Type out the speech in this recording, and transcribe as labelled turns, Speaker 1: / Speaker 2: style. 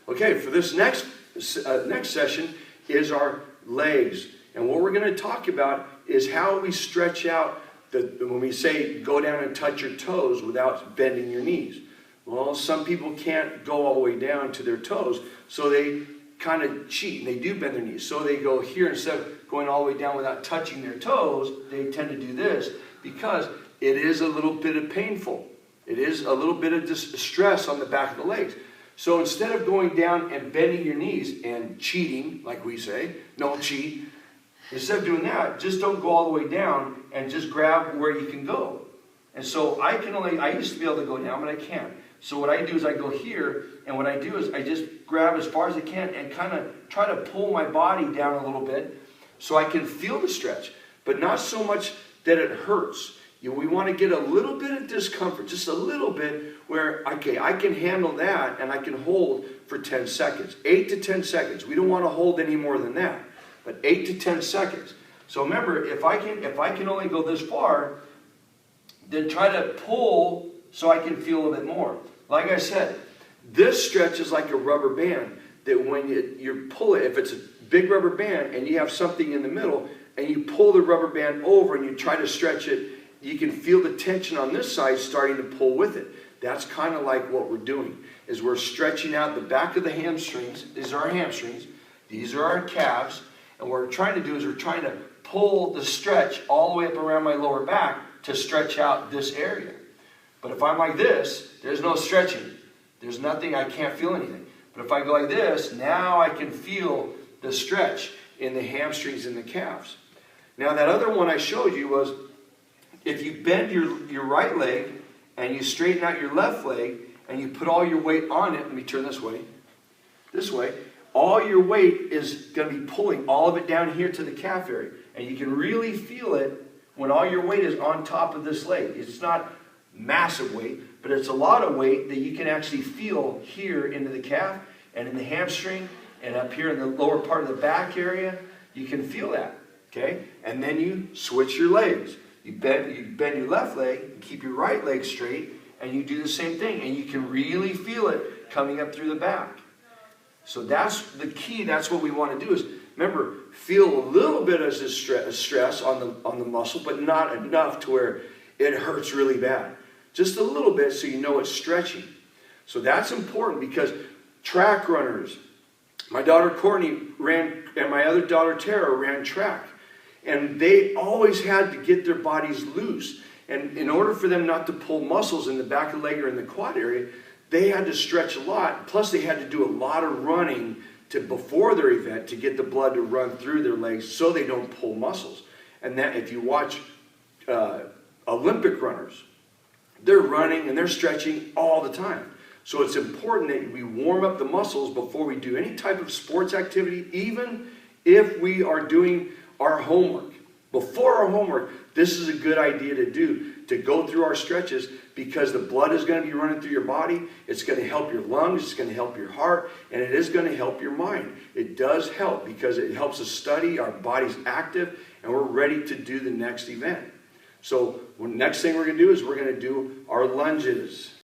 Speaker 1: Okay, for this next session is our legs. And what we're going to talk about is how we stretch out when we say go down and touch your toes without bending your knees. Well, some people can't go all the way down to their toes, so they kind of cheat and they do bend their knees. So they go here instead of going all the way down without touching their toes, they tend to do this because it is a little bit of painful. It is a little bit of stress on the back of the legs. So instead of going down and bending your knees and cheating, like we say, don't cheat, instead of doing that, just don't go all the way down and just grab where you can go. And so I used to be able to go down, but I can't. So what I do is I go here, and what I do is I just grab as far as I can and kind of try to pull my body down a little bit so I can feel the stretch, but not so much that it hurts. We want to get a little bit of discomfort, just a little bit, where, okay, I can handle that and I can hold for 10 seconds, 8 to 10 seconds. We don't want to hold any more than that, but 8 to 10 seconds. So remember, if I can only go this far, then try to pull so I can feel a little bit more. Like I said, this stretch is like a rubber band that when you pull it, if it's a big rubber band and you have something in the middle and you pull the rubber band over and you try to stretch it, you can feel the tension on this side starting to pull with it. That's kind of like what we're doing, is we're stretching out the back of the hamstrings. These are our hamstrings. These are our calves. And what we're trying to do is we're trying to pull the stretch all the way up around my lower back to stretch out this area. But if I'm like this, there's no stretching. There's nothing, I can't feel anything. But if I go like this, now I can feel the stretch in the hamstrings and the calves. Now that other one I showed you was, if you bend your right leg and you straighten out your left leg and you put all your weight on it, let me turn this way, all your weight is going to be pulling all of it down here to the calf area. And you can really feel it when all your weight is on top of this leg. It's not massive weight, but it's a lot of weight that you can actually feel here into the calf and in the hamstring and up here in the lower part of the back area. You can feel that, okay? And then you switch your legs. You bend your left leg, and keep your right leg straight, and you do the same thing. And you can really feel it coming up through the back. So that's the key. That's what we want to do is, remember, feel a little bit of stress on the muscle, but not enough to where it hurts really bad. Just a little bit so you know it's stretching. So that's important because track runners, my daughter Courtney ran, and my other daughter Tara ran track. And they always had to get their bodies loose. And in order for them not to pull muscles in the back of the leg or in the quad area, they had to stretch a lot. Plus they had to do a lot of running before their event to get the blood to run through their legs so they don't pull muscles. And that, if you watch Olympic runners, they're running and they're stretching all the time. So it's important that we warm up the muscles before we do any type of sports activity, even if we are doing our homework. Before our homework, this is a good idea to do, to go through our stretches, because the blood is going to be running through your body. It's going to help your lungs, it's going to help your heart, and it is going to help your mind. It does help because it helps us study, our body's active, and we're ready to do the next event. So the next thing we're going to do is we're going to do our lunges.